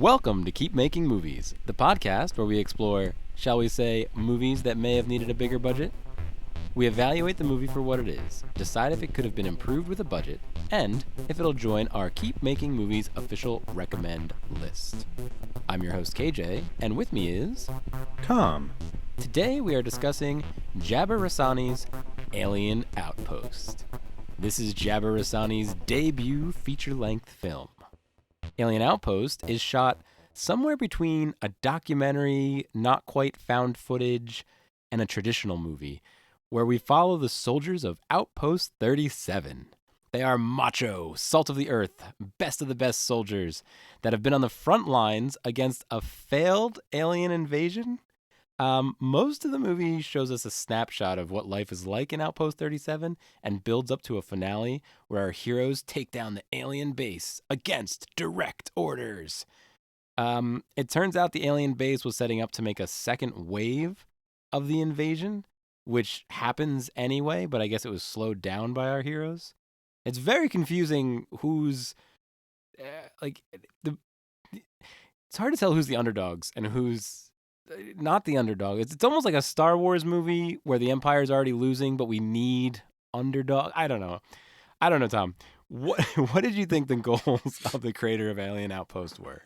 Welcome to Keep Making Movies, the podcast where we explore, shall we say, movies that may have needed a bigger budget. We evaluate the movie for what it is, decide if it could have been improved with a budget, and if it'll join our Keep Making Movies official recommend list. I'm your host KJ, and with me is Tom. Today we are discussing Jabbar Raisani's Alien Outpost. This is Jabbar Raisani's debut feature-length film. Alien Outpost is shot somewhere between a documentary, not quite found footage, and a traditional movie, where we follow the soldiers of Outpost 37. They are macho, salt of the earth, best of the best soldiers that have been on the front lines against a failed alien invasion. Most of the movie shows us a snapshot of what life is like in Outpost 37 and builds up to a finale where our heroes take down the alien base against direct orders. It turns out the alien base was setting up to make a second wave of the invasion, which happens anyway, but I guess it was slowed down by our heroes. It's very confusing who's, it's hard to tell who's the underdogs and who's not the underdog. It's almost like a Star Wars movie where the Empire's already losing, but we need underdog. I don't know, Tom. What did you think the goals of the creator of Alien Outpost were?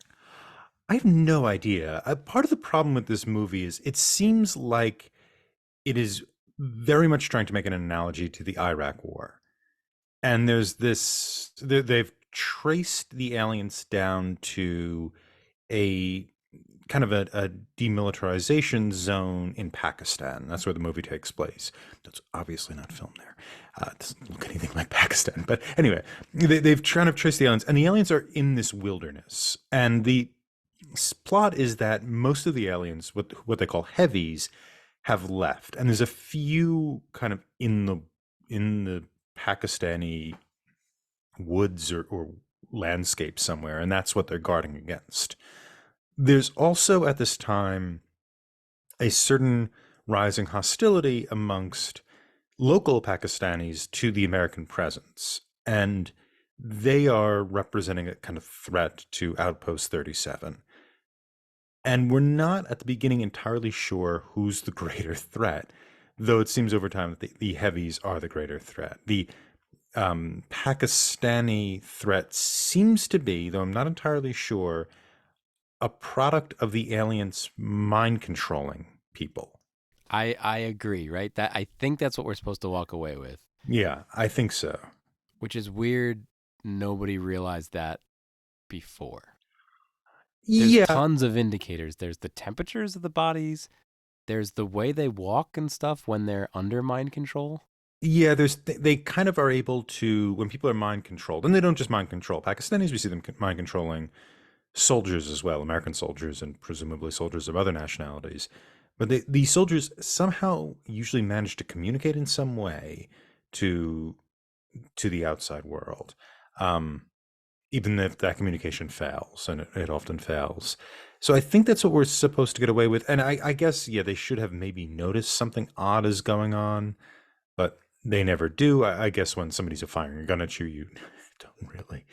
I have no idea. Part of the problem with this movie is it seems like it is very much trying to make an analogy to the Iraq War. And there's this, they've traced the aliens down to a kind of a demilitarization zone in Pakistan. That's where the movie takes place. That's obviously not filmed there. It doesn't look anything like Pakistan. But anyway, they've tried to trace the aliens, and the aliens are in this wilderness. And the plot is that most of the aliens, what they call heavies, have left. And there's a few kind of in the Pakistani woods or landscape somewhere, and that's what they're guarding against. There's also at this time a certain rising hostility amongst local Pakistanis to the American presence, and they are representing a kind of threat to Outpost 37. And we're not at the beginning entirely sure who's the greater threat, though it seems over time that the heavies are the greater threat. The Pakistani threat seems to be, though I'm not entirely sure, a product of the aliens mind controlling people. I agree, right? That I think that's what we're supposed to walk away with. Yeah, I think so. Which is weird. Nobody realized that before. There's tons of indicators. There's the temperatures of the bodies. There's the way they walk and stuff when they're under mind control. Yeah, they kind of are able to, when people are mind controlled, and they don't just mind control. Pakistanis, we see them mind controlling soldiers as well, American soldiers and presumably soldiers of other nationalities. But the soldiers somehow usually manage to communicate in some way to the outside world, even if that communication fails, and it often fails. So I think that's what we're supposed to get away with. And I guess, yeah, they should have maybe noticed something odd is going on, but they never do. I guess when somebody's firing a gun at you, you don't really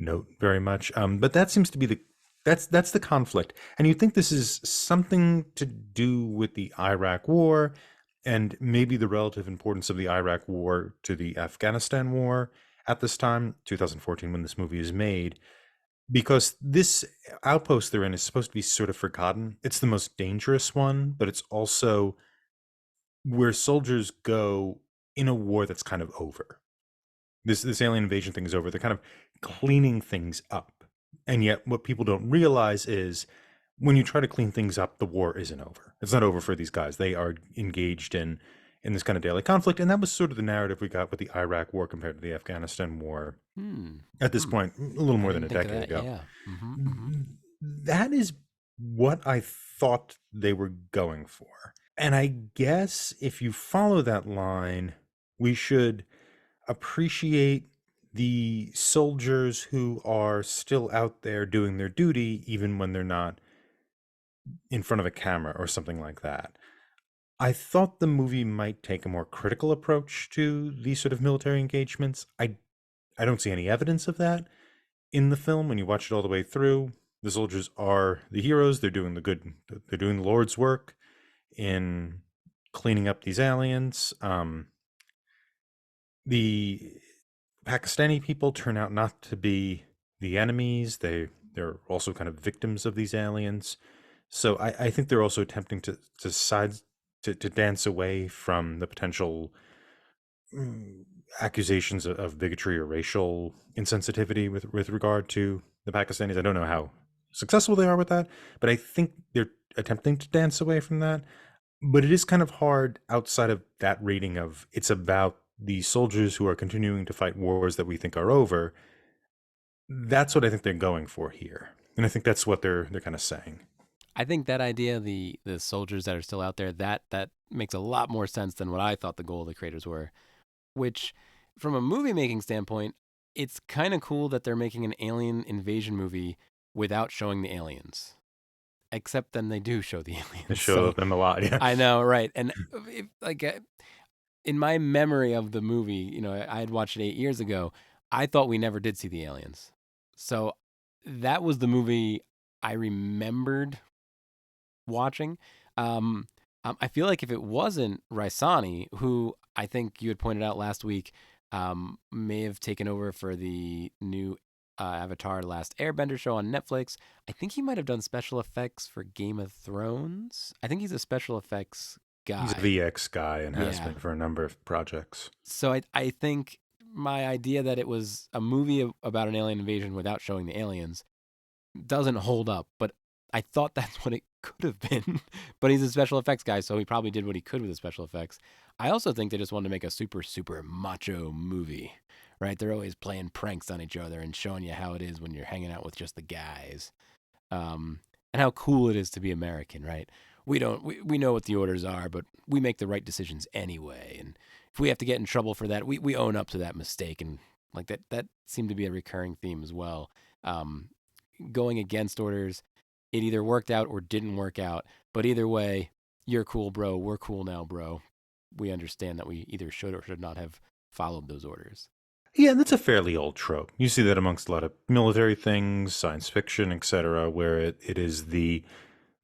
note very much. But that seems to be that's the conflict. And you think this is something to do with the Iraq War and maybe the relative importance of the Iraq War to the Afghanistan War at this time, 2014, when this movie is made, because this outpost they're in is supposed to be sort of forgotten. It's the most dangerous one, but it's also where soldiers go in a war that's kind of over. This alien invasion thing is over. They're kind of cleaning things up. And yet what people don't realize is when you try to clean things up, the war isn't over. It's not over for these guys. They are engaged in this kind of daily conflict. And that was sort of the narrative we got with the Iraq War compared to the Afghanistan War at this point, a little more than a decade ago. Yeah. Mm-hmm. That is what I thought they were going for. And I guess if you follow that line, we should appreciate the soldiers who are still out there doing their duty, even when they're not in front of a camera or something like that. I thought the movie might take a more critical approach to these sort of military engagements. I don't see any evidence of that in the film when you watch it all the way through. The soldiers are the heroes. They're doing the good. They're doing the Lord's work in cleaning up these aliens. The Pakistani people turn out not to be the enemies. They're also kind of victims of these aliens. So I think they're also attempting to side to dance away from the potential mm, accusations of bigotry or racial insensitivity with regard to the Pakistanis. I don't know how successful they are with that, but I think they're attempting to dance away from that. But it is kind of hard outside of that reading of it's about the soldiers who are continuing to fight wars that we think are over. That's what I think they're going for here. And I think that's what they're kind of saying. I think that idea, the soldiers that are still out there, that makes a lot more sense than what I thought the goal of the creators were. Which, from a movie making standpoint, it's kind of cool that they're making an alien invasion movie without showing the aliens. Except then they do show the They aliens. show So them a lot, yeah. I know, right? And in my memory of the movie, I had watched it 8 years ago. I thought we never did see the aliens. So that was the movie I remembered watching. I feel like if it wasn't Raisani, who I think you had pointed out last week, may have taken over for the new Avatar: Last Airbender show on Netflix. I think he might have done special effects for Game of Thrones. I think he's a special effects He's a guy. VX guy and has Yeah. been for a number of projects. So I think my idea that it was a movie about an alien invasion without showing the aliens doesn't hold up, but I thought that's what it could have been. But he's a special effects guy, so he probably did what he could with the special effects. I also think they just wanted to make a super, super macho movie, right? They're always playing pranks on each other and showing you how it is when you're hanging out with just the guys, and how cool it is to be American, right? We know what the orders are, but we make the right decisions anyway. And if we have to get in trouble for that, we own up to that mistake. And like that seemed to be a recurring theme as well. Um, Going against orders, it either worked out or didn't work out. But either way, you're cool, bro. We're cool now, bro. We understand that we either should or should not have followed those orders. Yeah, that's a fairly old trope. You see that amongst a lot of military things, science fiction, etc., where it is the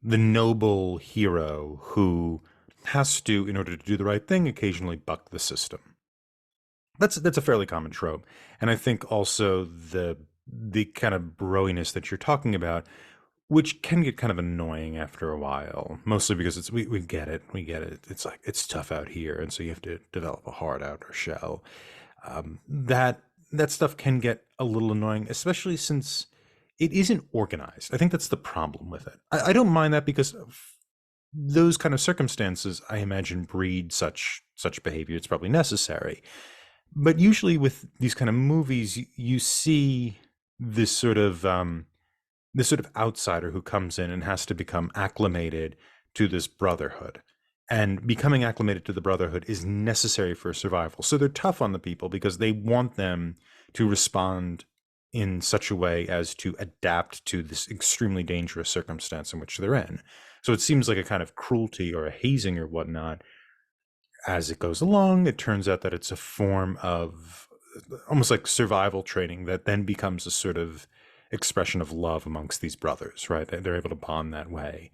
noble hero who has to, in order to do the right thing, occasionally buck the system. That's a fairly common trope, and I think also the kind of broiness that you're talking about, which can get kind of annoying after a while, mostly because we get it, we get it. It's like it's tough out here, and so you have to develop a hard outer shell. That stuff can get a little annoying, especially since it isn't organized. I think that's the problem with it. I don't mind that because those kind of circumstances, I imagine, breed such behavior. It's probably necessary. But usually with these kind of movies, you see this sort of outsider who comes in and has to become acclimated to this brotherhood. And becoming acclimated to the brotherhood is necessary for survival. So they're tough on the people because they want them to respond in such a way as to adapt to this extremely dangerous circumstance in which they're in. So it seems like a kind of cruelty or a hazing or whatnot. As it goes along, it turns out that it's a form of almost like survival training that then becomes a sort of expression of love amongst these brothers, right? They're able to bond that way.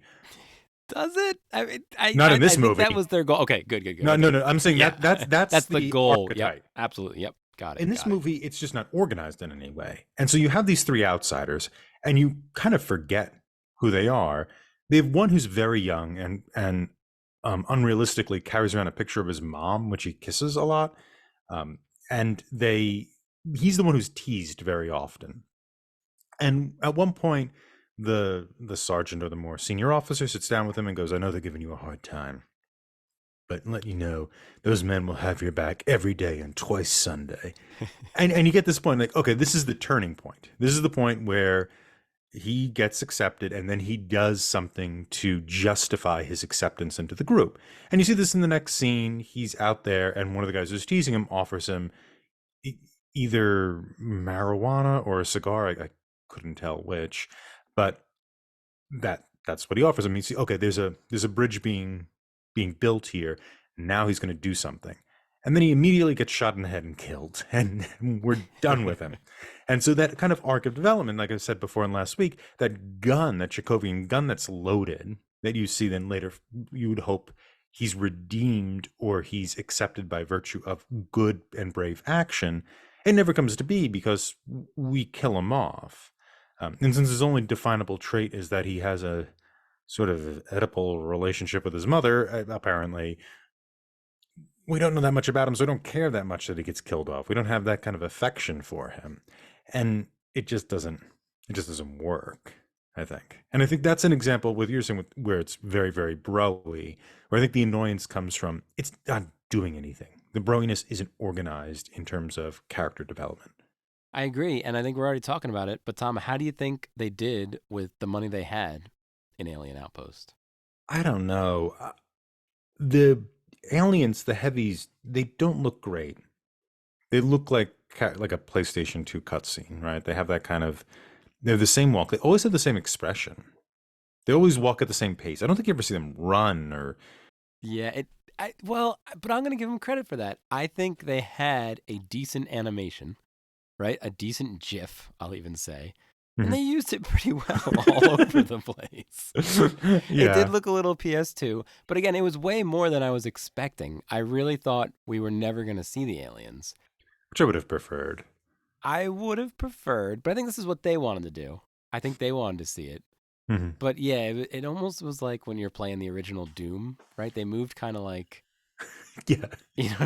Does it? I mean, Not in I this think that movie. was their goal. Okay, good, good, good. No, no, Okay, no. I'm saying yeah, that's that's the the goal. Yep, archetype. absolutely. Yep, got it, In this got it. movie, it's just not organized in any way. And so you have these three outsiders, and you kind of forget who they are. They have one who's very young and unrealistically carries around a picture of his mom, which he kisses a lot. And he's the one who's teased very often. And at one point, the sergeant or the more senior officer sits down with him and goes, "I know they're giving you a hard time, but let you know, those men will have your back every day and twice Sunday." And you get this point, like, okay, this is the turning point. This is the point where he gets accepted and then he does something to justify his acceptance into the group. And you see this in the next scene. He's out there and one of the guys who's teasing him offers him either marijuana or a cigar. I couldn't tell which, but that's what he offers him. You see, okay, there's a bridge being built here. Now he's going to do something. And then he immediately gets shot in the head and killed, and we're done with him. And so that kind of arc of development, like I said before in last week, that gun, that Chekhovian gun that's loaded, that you see then later, you would hope he's redeemed or he's accepted by virtue of good and brave action. It never comes to be because we kill him off. And since his only definable trait is that he has a sort of Oedipal relationship with his mother, apparently, we don't know that much about him, so we don't care that much that he gets killed off. We don't have that kind of affection for him. And it just doesn't work, I think. And I think that's an example with you're saying where it's very, very broy, where I think the annoyance comes from it's not doing anything. The broiness isn't organized in terms of character development. I agree, and I think we're already talking about it. But Tom, how do you think they did with the money they had in Alien Outpost? I don't know. The aliens, the heavies, they don't look great. They look like a PlayStation 2 cutscene, right? They have that kind of they're the same walk. They always have the same expression. They always walk at the same pace. I don't think you ever see them run or Yeah, well, but I'm gonna give them credit for that. I think they had a decent animation, right? A decent GIF, I'll even say. And Mhm. they used it pretty well all over the place. It did Yeah, look a little PS2, but again, it was way more than I was expecting. I really thought we were never going to see the aliens. which I would have preferred. I would have preferred, but I think this is what they wanted to do. I think they wanted to see it. Mhm. But yeah, it almost was like when you're playing the original Doom, right? They moved kind of like, Yeah,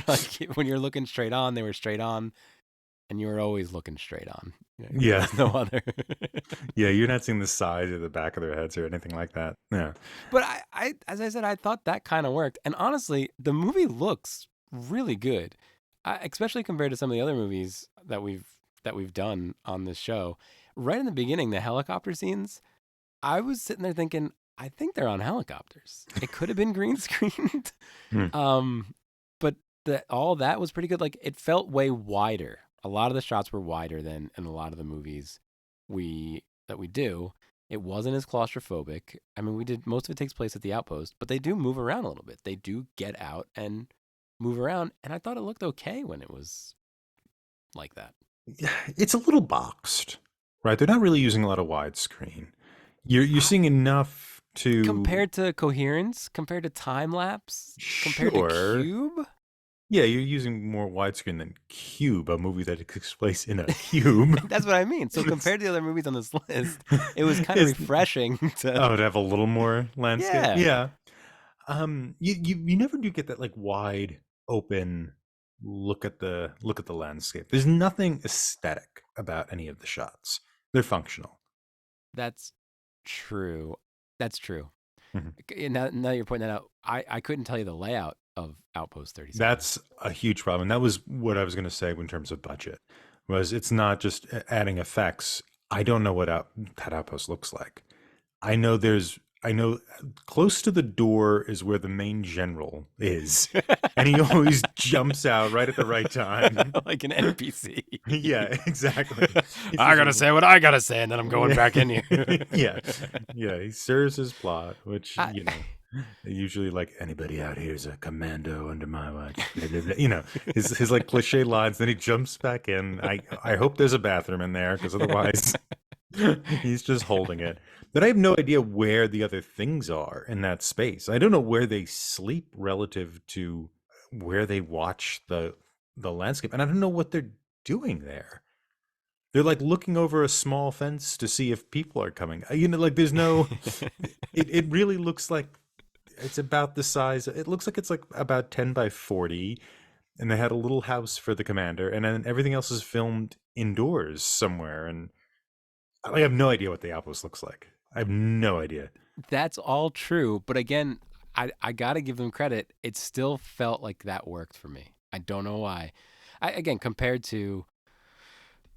like when you're looking straight on, they were straight on, and you were always looking straight on. There yeah, was no other. yeah. You're not seeing the size or the back of their heads or anything like that. Yeah, But as I said, I thought that kind of worked. And honestly, the movie looks really good, especially compared to some of the other movies that we've done on this show. Right in the beginning, the helicopter scenes, I was sitting there thinking, I think they're on helicopters. It could have been green screened, Hmm. um, but all that was pretty good. Like it felt way wider. A lot of the shots were wider than in a lot of the movies we do. It wasn't as claustrophobic. I mean, we did most of it takes place at the outpost, but they do move around a little bit. They do get out and move around, and I thought it looked okay when it was like that. Yeah, it's a little boxed, right? They're not really using a lot of widescreen. You're I, seeing enough to compared to coherence, compared to time lapse, compared to sure. cube, Yeah, you're using more widescreen than Cube, a movie that takes place in a cube. that's what I mean. So It's, compared to the other movies on this list, it was kind of it's refreshing to oh, to have a little more landscape. yeah. Yeah. You never do get that like wide open look at the landscape. There's nothing aesthetic about any of the shots. They're functional. That's true. That's true. Mhm. Now you're pointing that out. I couldn't tell you the layout of Outpost 37. That's a huge problem. That was what I was going to say in terms of budget. Was it's not just adding effects. I don't know what that outpost looks like. I know close to the door is where the main general is. And he always jumps out right at the right time. Like an NPC. Yeah, exactly. He's I just gotta say what I gotta say, and then I'm going back in here. yeah. Yeah, he serves his plot, which, I, usually like anybody out here is a commando under my watch. Blah, blah, blah. His like cliche lines, then he jumps back in. I hope there's a bathroom in there because otherwise he's just holding it. But I have no idea where the other things are in that space. I don't know where they sleep relative to where they watch the landscape, and I don't know what they're doing there. They're like looking over a small fence to see if people are coming. Like there's no. It really looks like it's about the size. It looks like it's like about 10 by 40, and they had a little house for the commander, and then everything else is filmed indoors somewhere. And I have no idea what the outpost looks like. I have no idea. That's all true, but again, I gotta give them credit. It still felt like that worked for me. I don't know why. Again, compared to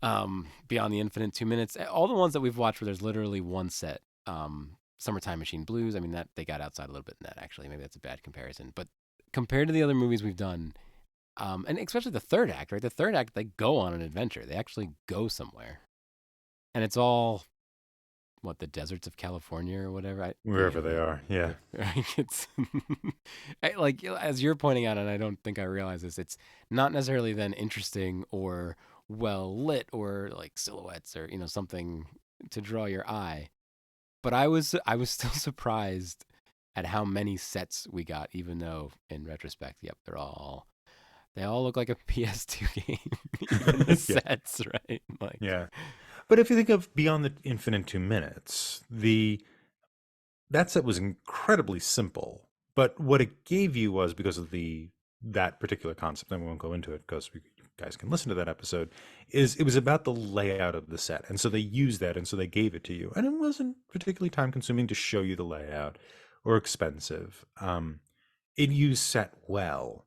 Beyond the Infinite, 2 minutes, all the ones that we've watched where there's literally one set. Summertime Machine Blues. I mean that they got outside a little bit in that actually. Maybe that's a bad comparison, but compared to the other movies we've done, and especially the third act, right? The third act, they go on an adventure. They actually go somewhere, and it's all what, the deserts of California or whatever. Wherever they are. Yeah. It's like as you're pointing out, and I don't think I realize this. It's not necessarily then interesting or well lit or like silhouettes or something to draw your eye. But I was still surprised at how many sets we got, even though in retrospect, yep, they all look like a PS2 game, even the Yeah. sets, right? Like, Yeah. But if you think of Beyond the Infinite 2 minutes, that set was incredibly simple. But what it gave you was, because of that particular concept, and we won't go into it because you guys can listen to that episode, is it was about the layout of the set. And so they used that, and so they gave it to you. And it wasn't particularly time consuming to show you the layout or expensive. It used set well.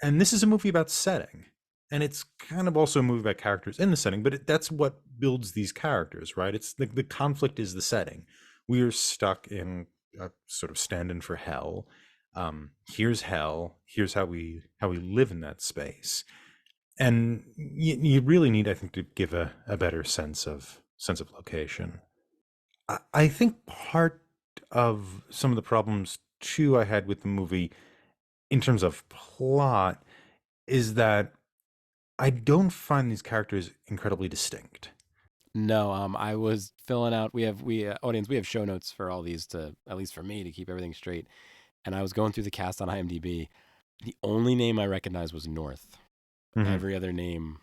And this is a movie about setting. And it's kind of also a movie about characters in the setting, but that's what builds these characters, right? It's the conflict is the setting. We are stuck in a sort of stand-in for hell. Here's hell. Here's how we live in that space. And you really need, I think, to give a better sense of location. I think part of some of the problems too I had with the movie in terms of plot is that I don't find these characters incredibly distinct. no, I was filling out. We audience. We have show notes for all these to at least for me to keep everything straight. And I was going through the cast on IMDb. The only name I recognized was North. Hmm. Every other name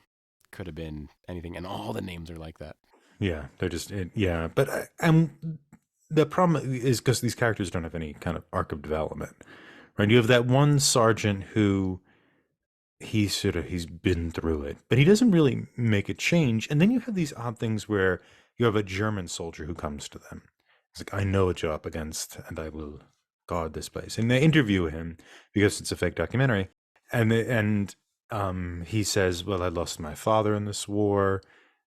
could have been anything, and all the names are like that. Yeah, they're yeah. But the problem is because these characters don't have any kind of arc of development, right? You have that one sergeant who he's been through it, but he doesn't really make a change. And then you have these odd things where you have a German soldier who comes to them. It's like, I know what you're up against, and I will guard this place. And they interview him because it's a fake documentary, and he says, "Well, I lost my father in this war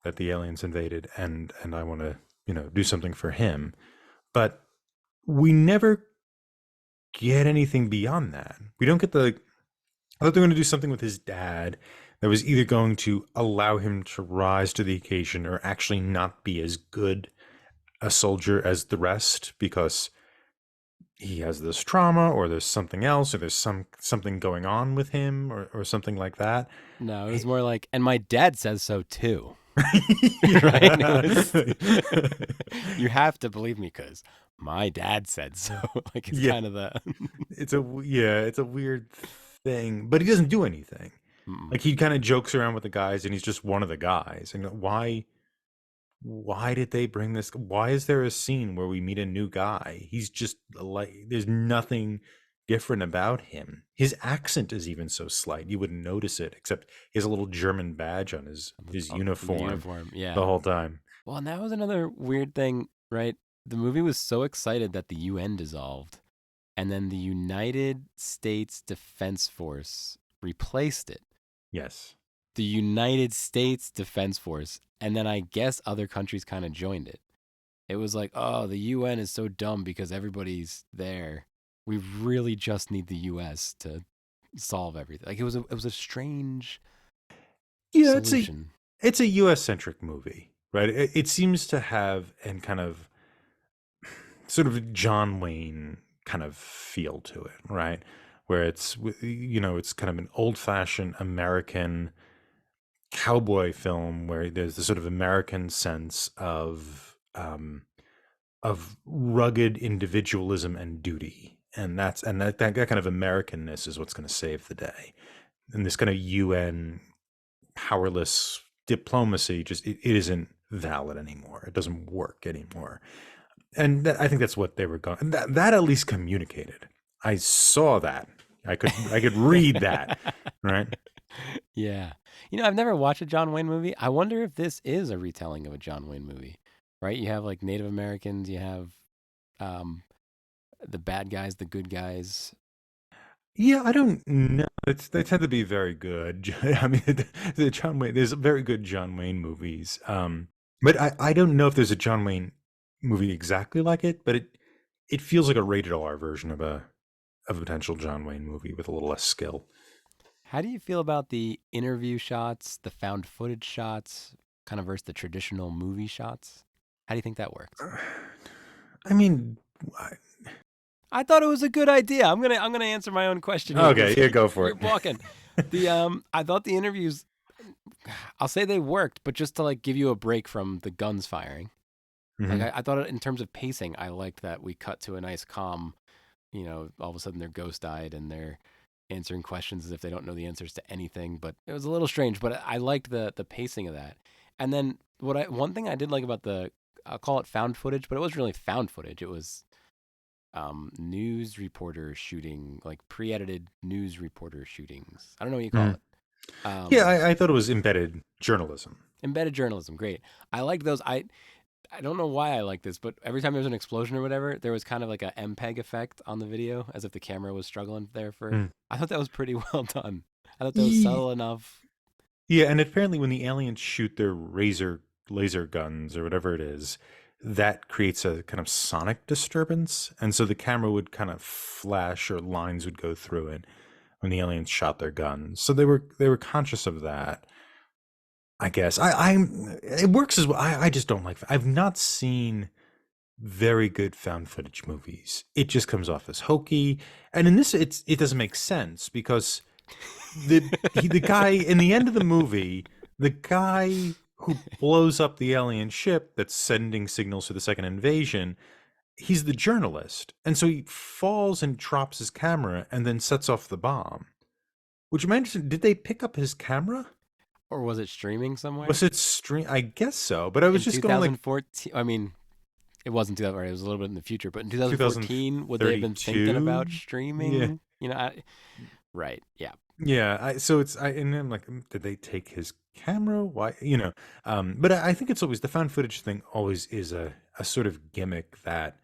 that the aliens invaded, and I want to do something for him." But we never get anything beyond that. We don't get the I thought they were going to do something with his dad that was either going to allow him to rise to the occasion or actually not be as good a soldier as the rest because he has this trauma or there's something else or there's something going on with him or something like that. No, it was Hey, more like, and my dad says so too, right? yeah. You have to believe me because my dad said so. Like it's Yeah. kind of the. It's a weird thing, but he doesn't do anything. Mm. Like he kind of jokes around with the guys and he's just one of the guys. And why did they bring this? Why is there a scene where we meet a new guy? He's just like, there's nothing different about him. His accent is even so slight. You wouldn't notice it, except he has a little German badge on his The uniform uniform, yeah. the whole time. Well, and that was another weird thing, right? The movie was so excited that the UN dissolved, and then the United States Defense Force replaced it. Yes. The United States Defense Force, and then I guess other countries kind of joined it. It was like, oh, the UN is so dumb because everybody's there. We really just need the US to solve everything. Like it was a strange Yeah, solution. it's a US centric movie, right? It seems to have and kind of sort of John Wayne kind of feel to it, right? Where it's kind of an old fashioned American cowboy film where there's the sort of American sense of rugged individualism and duty, and that kind of Americanness is what's going to save the day. And this kind of UN powerless diplomacy it isn't valid anymore. It doesn't work anymore. And I think that's what they were going. And that at least communicated. I saw that. I could read that, right? Yeah. I've never watched a John Wayne movie. I wonder if this is a retelling of a John Wayne movie, right? You have like Native Americans, you have um, the bad guys, the good guys. Yeah, I don't know. They tend to be very good. I mean, the John Wayne. There's very good John Wayne movies. But I don't know if there's a John Wayne movie exactly like it. But it feels like a rated R version of a potential John Wayne movie with a little less skill. How do you feel about the interview shots, the found footage shots, kind of versus the traditional movie shots? How do you think that worked? I mean, I- I thought it was a good idea. I'm gonna answer my own question here okay, because yeah, go for you're it. balking. I thought the interviews, I'll say they worked, but just to like give you a break from the guns firing. Like Hmm. I thought in terms of pacing, I liked that we cut to a nice calm. All of a sudden their ghost died and they're answering questions as if they don't know the answers to anything. But it was a little strange. But I liked the pacing of that. And then one thing I did like about I'll call it found footage, but it wasn't really found footage. It was news reporter shooting, like pre-edited news reporter shootings. I don't know what you call Hmm. it. Yeah, Um, I thought it was embedded journalism. Embedded journalism, great. I liked those. I don't know why I like this, but every time there was an explosion or whatever, there was kind of like a MPEG effect on the video, as if the camera was struggling there for. Mm. I thought that was pretty well done. I thought that was Ye- subtle enough. Yeah, and apparently when the aliens shoot their razor laser guns or whatever it is, that creates a kind of sonic disturbance, and so the camera would kind of flash or lines would go through it when the aliens shot their guns. So they were conscious of that. I guess I'm. It works as well. I just don't like. I've not seen very good found footage movies. It just comes off as hokey, and in this, it doesn't make sense because the guy in the end of the movie, the guy who blows up the alien ship that's sending signals for the second invasion, he's the journalist, and so he falls and drops his camera and then sets off the bomb. Which am I interested? Did they pick up his camera? Or was it streaming Was somewhere it stream? I guess so, but I was in just going like 2014? I mean, it wasn't 2000. Right, it was a little bit in the future, but in 2014, would they have been thinking about 2032. Yeah, streaming? Right? Yeah. yeah. So it's and I'm like, did they take his camera? Why? But I think it's always the found footage thing. Always is a sort of gimmick that.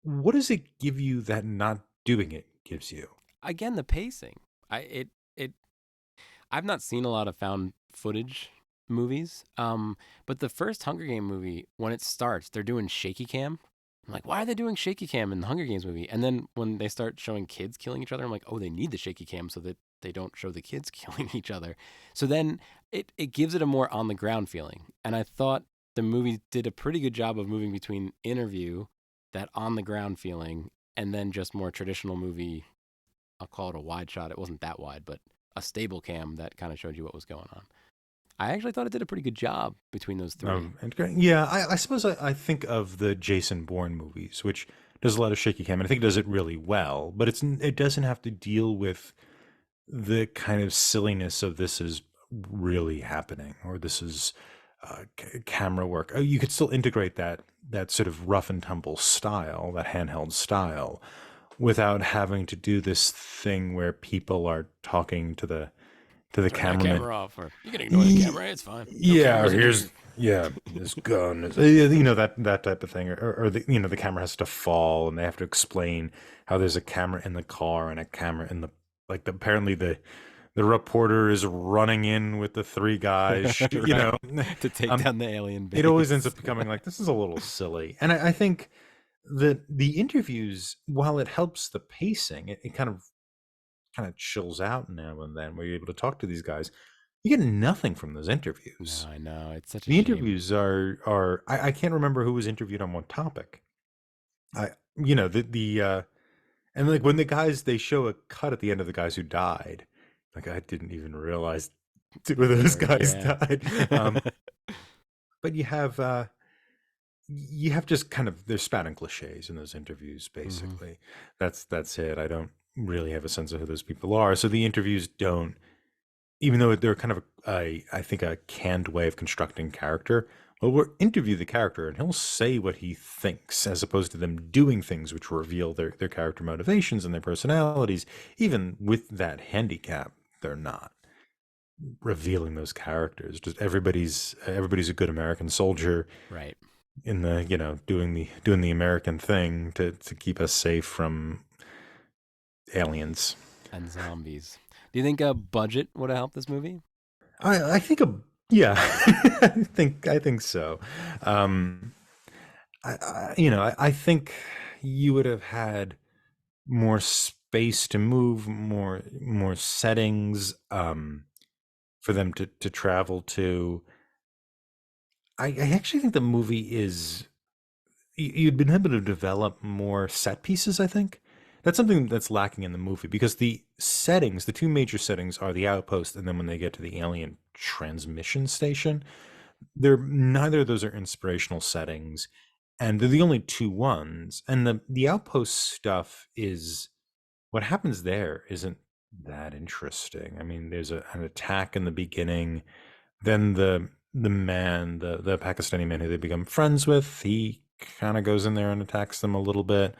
What does it give you that not doing it gives you? Again, the pacing. I it it I've not seen a lot of found footage movies. But the first Hunger Game movie, when it starts, they're doing shaky cam. I'm like, why are they doing shaky cam in the Hunger Games movie? And then when they start showing kids killing each other, I'm like, oh, they need the shaky cam so that they don't show the kids killing each other. So then it gives it a more on the ground feeling. And I thought the movie did a pretty good job of moving between interview, that on the ground feeling, and then just more traditional movie. I'll call it a wide shot. It wasn't that wide, but a stable cam that kind of showed you what was going on. I actually thought it did a pretty good job between those three. And yeah, I suppose I think of the Jason Bourne movies, which does a lot of shaky cam, and I think it does it really well. But it doesn't have to deal with the kind of silliness of this is really happening or this is camera work. You could still integrate that sort of rough and tumble style, that handheld style, without having to do this thing where people are talking to the Turn that cameraman. camera off, or you can ignore the camera. It's fine. No Yeah, or cameras in here's here. yeah, this gun is that type of thing, or the camera has to fall and they have to explain how there's a camera in the car and a camera in the apparently the reporter is running in with the three guys, Right. To take um, down the alien it always ends base. up becoming like this is a little silly, and I think that the interviews, while it helps the pacing, it kind of chills out now and then where you're able to talk to these guys. You get nothing from those No, interviews. I know. It's such a The shame. interviews are I can't remember who was interviewed on what topic. I you know the and like when the guys they show a cut at the end of the guys who died, like I didn't even realize two of those guys Yeah. died. But you have just kind of they're spouting cliches in those interviews Hmm. basically. That's it. I don't really have a sense of who those people are. So the interviews don't, even though they're kind of I think a canned way of constructing character. Well, we'll interview the character and he'll say what he thinks, as opposed to them doing things which reveal their character motivations and their personalities. Even with that handicap, they're not revealing those characters. Just everybody's a good American soldier Right. in the doing the American thing to keep us safe from aliens. And zombies. Do you think a budget would have helped this movie? I think yeah, I think so. Um, I think you would have had more space to move, more settings for them to travel to. I actually think the movie is you'd been able to develop more set pieces, I think. That's something that's lacking in the movie because the settings, the two major settings are the outpost and then when they get to the alien transmission station, they're neither of those are inspirational settings and they're the only two ones. And the outpost stuff is what happens there isn't that interesting. I mean, there's an attack in the beginning, then the Pakistani man who they become friends with, he kind of goes in there and attacks them a little bit.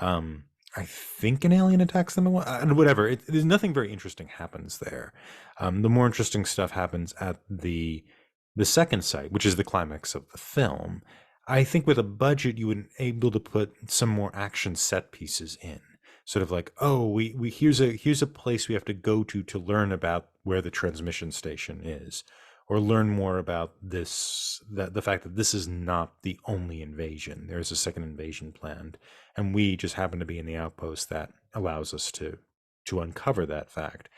Um, I think an alien attacks them, and whatever. There's nothing very interesting happens there. The more interesting stuff happens at the second site, which is the climax of the film. I think with a budget, you would able to put some more action set pieces in. Sort of like, oh, we here's a place we have to go to learn about where the transmission station is or learn more about this that the fact that this is not the only invasion. There's a second invasion planned, and we just happen to be in the outpost that allows us to uncover that fact.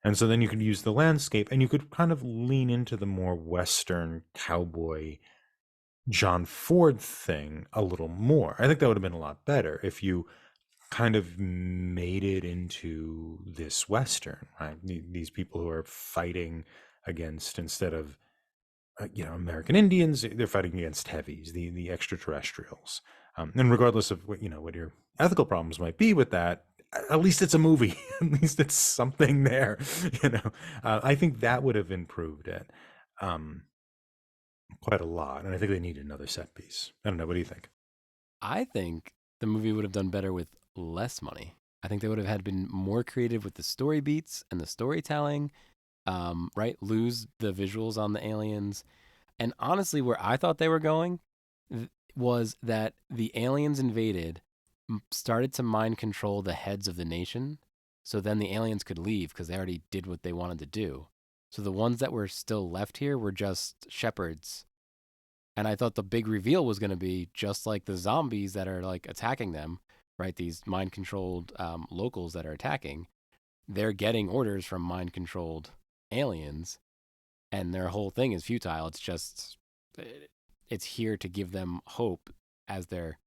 And so then you could use the landscape, and you could kind of lean into the more Western cowboy John Ford thing a little more. I think that would have been a lot better if you kind of made it into this Western, right? These people who are fighting against instead of American Indians, they're fighting against heavies, the extraterrestrials. And regardless of what your ethical problems might be with that, at least it's a movie. At least it's something there. I think that would have improved it um, quite a lot. And I think they need another set piece. I don't know. What do you think? I think the movie would have done better with less money. I think they would have had been more creative with the story beats and the storytelling. Right, lose the visuals on the aliens, and honestly, where I thought they were going was that the aliens invaded, started to mind control the heads of the nation, so then the aliens could leave because they already did what they wanted to do. So the ones that were still left here were just shepherds. And I thought the big reveal was going to be just like the zombies that are like attacking them, right? These mind controlled locals that are attacking, they're getting orders from mind controlled aliens, and their whole thing is futile. It's just it's here to give them hope as they're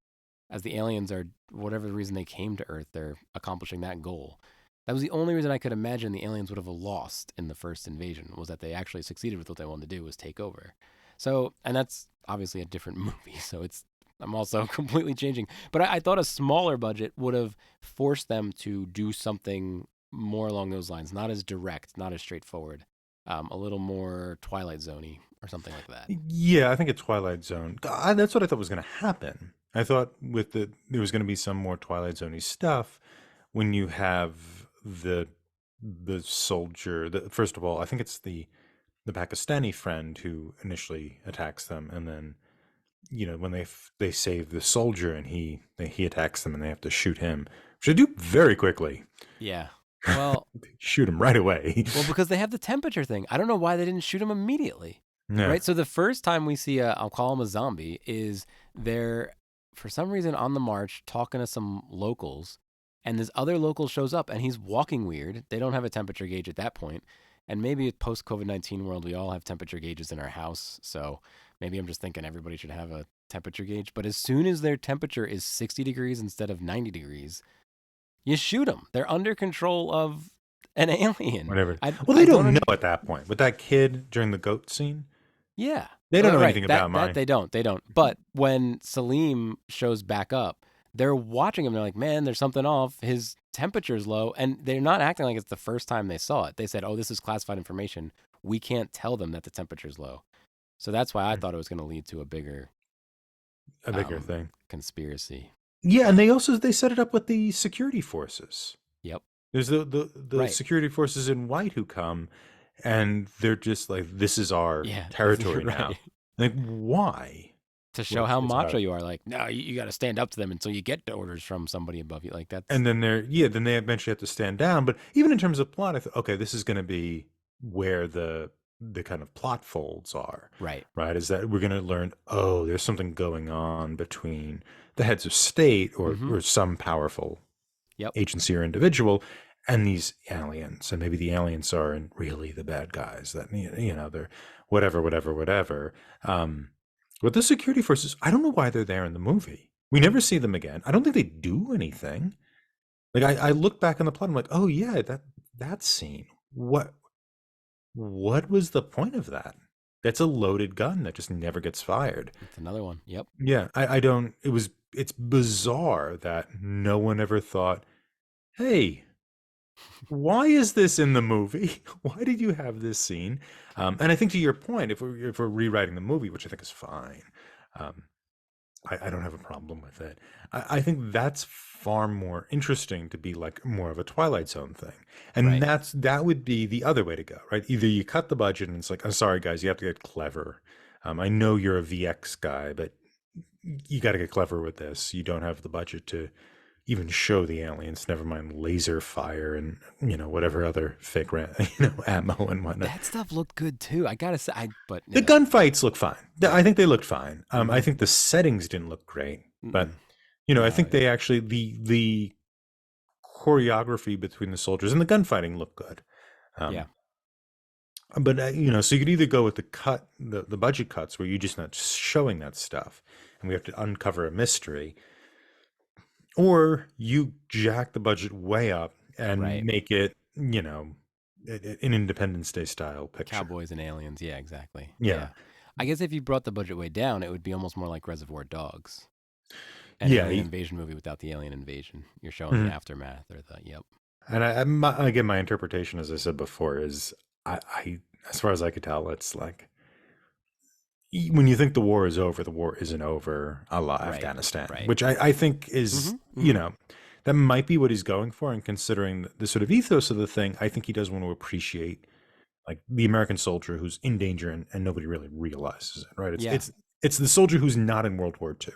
as the aliens are whatever the reason they came to Earth, they're accomplishing that goal. That was the only reason I could imagine the aliens would have lost in the first invasion was that they actually succeeded with what they wanted to do was take over. So, and that's obviously a different movie. So it's I'm also completely changing. But I thought a smaller budget would have forced them to do something more along those lines, not as direct, not as straightforward, a little more Twilight Zoney or something like that. Yeah, I think a Twilight Zone. That's what I thought was going to happen. I thought there was going to be some more Twilight Zoney stuff when you have the soldier. First of all, I think it's the Pakistani friend who initially attacks them, and then when they save the soldier and he attacks them and they have to shoot him, which they do very quickly. Yeah. Well, Shoot him right away. well, because they have the temperature thing. I don't know why they didn't shoot him immediately. Yeah. Right. So the first time we see I'll call him a zombie, is they're for some reason on the march talking to some locals, and this other local shows up and he's walking weird. They don't have a temperature gauge at that point, and maybe post COVID-19 world we all have temperature gauges in our house. So maybe I'm just thinking everybody should have a temperature gauge. But as soon as their temperature is 60 degrees instead of 90 degrees, you shoot them. They're under control of an alien. Whatever. I Well, I they don't don't know at that point. With that kid during the goat scene, Yeah. they don't know Right. anything about That mine. they don't. They don't. But when Salim shows back up, they're watching him. They're like, man, there's something off. His temperature's low. And they're not acting like it's the first time they saw it. They said, oh, this is classified information. We can't tell them that the temperature's low. So that's why I thought it was going to lead to a bigger A bigger thing. conspiracy. Yeah, and they set it up with the security forces. Yep. There's the Right. security forces in white who come, and they're just like, "This is our Yeah. territory now." Right. Like, why? To show Well, how it's macho about, you are. Like, no, you got to stand up to them until you get the orders from somebody above you. Like, that's and then then they eventually have to stand down. But even in terms of plot, I thought, okay, this is going to be where the kind of plot folds are, right. right? Is that we're going to learn, oh, there's something going on between the heads of state Mm-hmm. or some powerful Yep. agency or individual and these aliens, and maybe the aliens aren't really the bad guys that they're whatever. With the security forces, I don't know why they're there in the movie. We never see them again. I don't think they do anything. Like I look back on the plot, I'm like, oh yeah, that scene. What was the point of that? That's a loaded gun that just never gets fired. It's another one. Yep. Yeah, I don't. It's bizarre that no one ever thought, hey, why is this in the movie? Why did you have this scene? And I think to your point, if we're rewriting the movie, which I think is fine, um, I don't have a problem with it. I think that's far more interesting to be like more of a Twilight Zone thing. And Right. that would be the other way to go, right? Either you cut the budget and it's like, I'm sorry guys, you have to get clever. I know you're a VX guy, but you got to get clever with this. You don't have the budget to even show the aliens, never mind laser fire and whatever other fake ammo and whatnot. That stuff looked good too. I gotta say, but The gunfights look fine. I think they looked fine. I Mhm. think the settings didn't look great, but Mm-mm. I No. think they actually the choreography between the soldiers and the gunfighting looked good. Yeah. Um, but so you could either go with the budget cuts where you're just not showing that stuff, and we have to uncover a mystery, or you jack the budget way up and Right. make it, an Independence Day style picture. Cowboys and aliens. Yeah. Exactly. Yeah, Yeah. I guess if you brought the budget way down, it would be almost more like Reservoir Dogs, an yeah. alien invasion movie without the alien invasion. You're showing the Mhm. aftermath or the yep. And again, my interpretation, as I said before, is I, as far as I could tell, it's like when you think the war is over, the war isn't over, a la Right. Afghanistan, Right. which I think is, Mm-hmm. Mm-hmm. that might be what he's going for. And considering the sort of ethos of the thing, I think he does want to appreciate like the American soldier who's in danger and nobody really realizes it, right? Yeah. It's the soldier who's not in World War II.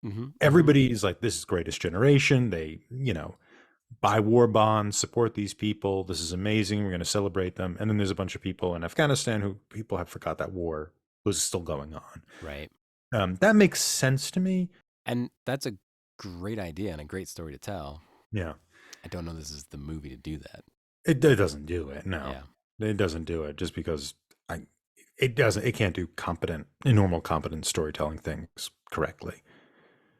Mm-hmm. Mm-hmm. Everybody's like, this is greatest generation. They, buy war bonds, support these people. This is amazing. We're going to celebrate them. And then there's a bunch of people in Afghanistan who people have forgot that war was still going on. Right. That makes sense to me. And that's a great idea and a great story to tell. Yeah, I don't know this is the movie to do that. it doesn't do it. No, Yeah. it doesn't do it just because it can't do normal competent storytelling things correctly.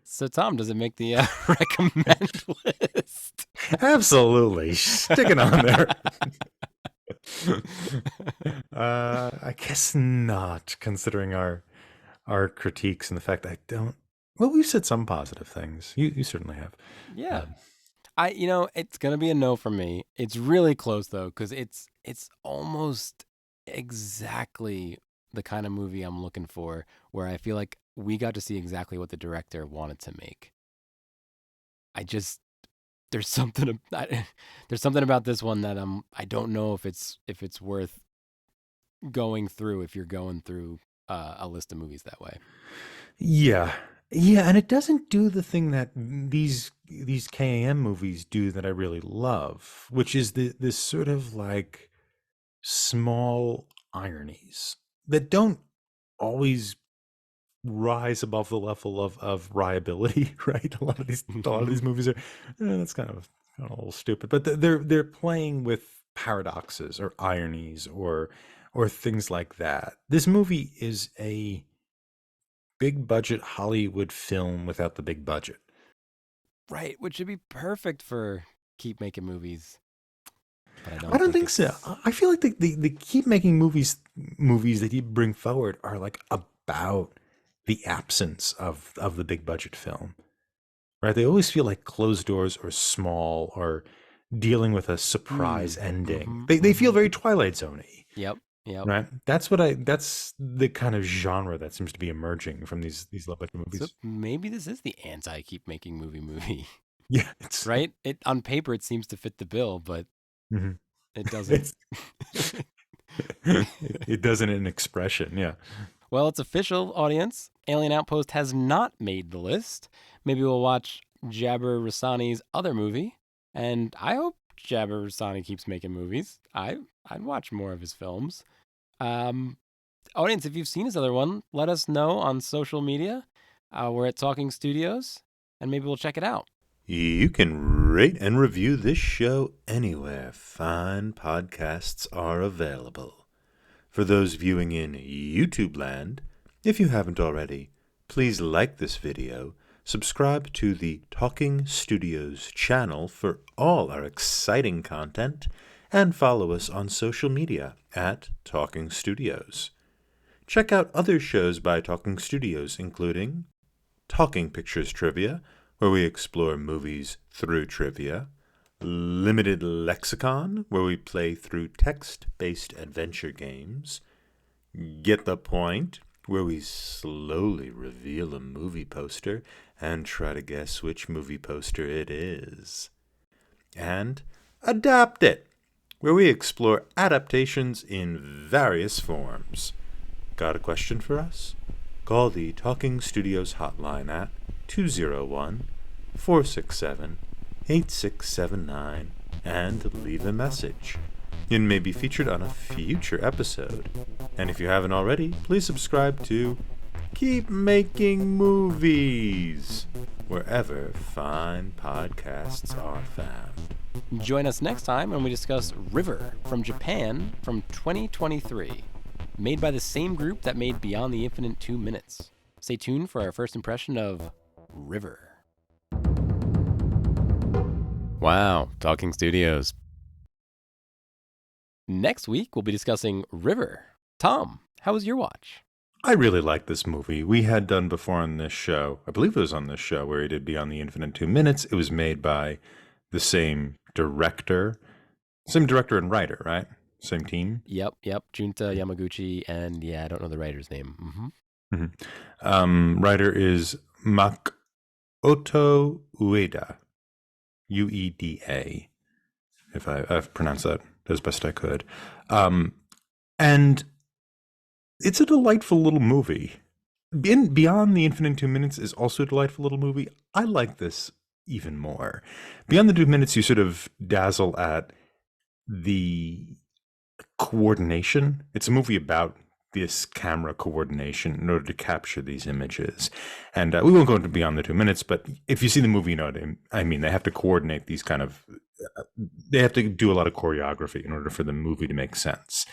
So Tom, does it make the recommend list? Absolutely. Sticking on there. I guess not, considering our critiques and the fact I don't. Well, we've said some positive things. You certainly have. Yeah. Um, It's gonna be a no for me. It's really close though, because it's almost exactly the kind of movie I'm looking for, where I feel like we got to see exactly what the director wanted to make. I just there's something there's something about this one that I don't know if it's worth going through if you're going through a list of movies that way. yeah, yeah, and it doesn't do the thing that these KAM movies do that I really love, which is this sort of like small ironies that don't always rise above the level of riability, right? A lot of these movies are that's kind of a little stupid, but they're playing with paradoxes or ironies or things like that. This movie is a big budget Hollywood film without the big budget. Right, which would be perfect for keep making movies, but I I don't don't think think so. it's I feel like the keep making movies that you bring forward are like about the absence of the big budget film. Right? They always feel like closed doors or small or dealing with a surprise ending. Mm-hmm, They feel mm-hmm. very Twilight Zone-y, Yep, yep. right? That's the kind of genre that seems to be emerging from these low budget So movies. maybe this is the anti keep making movie. Yeah, it's Right? It on paper it seems to fit the bill, but mhm. it doesn't. It's it does it in expression. Yeah. Well, it's official, audience. Alien Outpost has not made the list. Maybe we'll watch Jabbar Raisani's other movie, and I hope Jabbar Raisani keeps making movies. I'd watch more of his films. Um, Audience, if you've seen his other one, let us know on social media. We're at Talking Studios, and maybe we'll check it out. You can rate and review this show anywhere fine podcasts are available. For those viewing in YouTube land, If you haven't already, please like this video, subscribe to the Talking Studios channel for all our exciting content, and follow us on social media at Talking Studios. Check out other shows by Talking Studios, including Talking Pictures Trivia, where we explore movies through trivia, Limited Lexicon, where we play through text-based adventure games, Get the Point, where we slowly reveal a movie poster and try to guess which movie poster it is, and Adapt It, where we explore adaptations in various forms. Got a question for us? Call the Talking Studios hotline at 201-467-8679 and leave a message. It may be featured on a future episode. And if you haven't already, please subscribe to Keep Making Movies, wherever fine podcasts are found. Join us next time when we discuss River from Japan from 2023, made by the same group that made Beyond the Infinite 2 Minutes. Stay tuned for our first impression of River. Wow, Talking Studios. Next week, we'll be discussing River. Tom, how was your watch? I really like this movie. We had done before on this show, I believe it was on this show, where he did Beyond the Infinite 2 Minutes. It was made by the same director and writer, right? Same team? Yep. Junta Yamaguchi, and I don't know the writer's name. Writer is Makoto Ueda. Ueda, if I've pronounced that as best I could. And it's a delightful little movie. Beyond the Infinite 2 Minutes is also a delightful little movie. I like this even more. Beyond the 2 Minutes, you sort of dazzle at the coordination. It's a movie about this camera coordination in order to capture these images. And we won't go into Beyond the 2 Minutes, but if you see the movie, you know what I mean. They have to coordinate these kind of, they have to do a lot of choreography in order for the movie to make sense.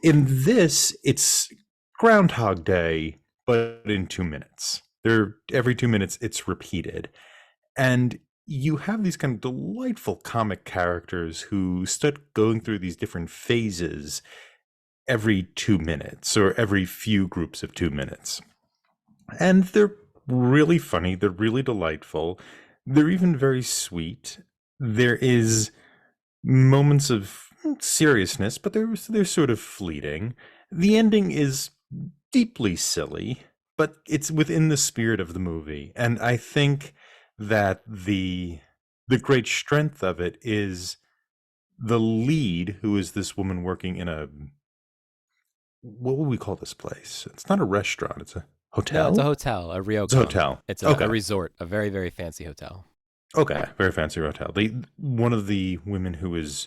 In this, it's Groundhog Day, but in 2 minutes. Every 2 minutes, it's repeated. And you have these kind of delightful comic characters who start going through these different phases every 2 minutes, or every few groups of 2 minutes. And they're really funny. They're really delightful. They're even very sweet. There is moments of seriousness, but they're sort of fleeting. The ending is deeply silly, but it's within the spirit of the movie. And I think that the great strength of it is the lead, who is this woman working in what would we call this place? It's not a restaurant. It's a hotel. No, it's a hotel, a ryokan. It's a hotel. It's a resort, a very, very fancy hotel. Okay, very fancy hotel. One of the women who is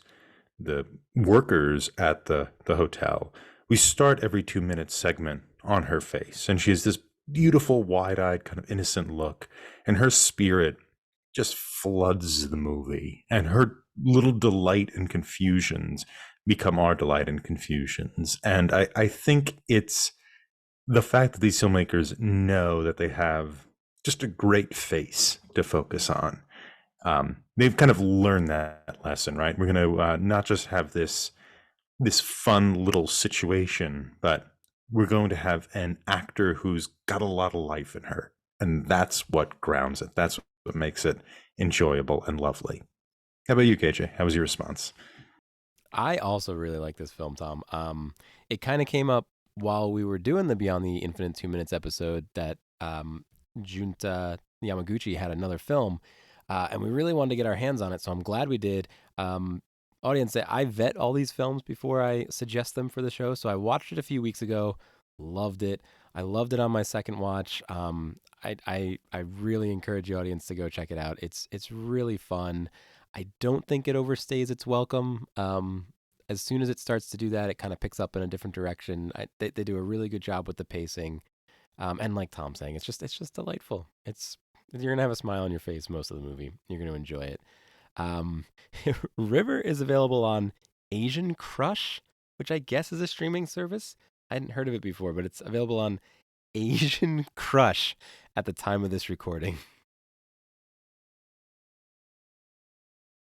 the workers at the hotel, we start every 2 minute segment on her face, and she has this beautiful, wide-eyed, kind of innocent look, and her spirit just floods the movie, and her little delight and confusions become our delight and confusions. And I think it's the fact that these filmmakers know that they have just a great face to focus on. They've kind of learned that lesson, right? We're going to not just have this fun little situation, but we're going to have an actor who's got a lot of life in her. And that's what grounds it. That's what makes it enjoyable and lovely. How about you, KJ? How was your response? I also really like this film, Tom. It kind of came up while we were doing the Beyond the Infinite 2 Minutes episode that Junta Yamaguchi had another film, and we really wanted to get our hands on it, so I'm glad we did. Audience, I vet all these films before I suggest them for the show, so I watched it a few weeks ago, loved it. I loved it on my second watch. I really encourage the audience to go check it out. It's really fun. I don't think it overstays its welcome. As soon as it starts to do that, it kind of picks up in a different direction. They do a really good job with the pacing, and like Tom's saying, it's just delightful. You're gonna have a smile on your face most of the movie. You're gonna enjoy it. River is available on Asian Crush, which I guess is a streaming service. I hadn't heard of it before, but it's available on Asian crush at the time of this recording?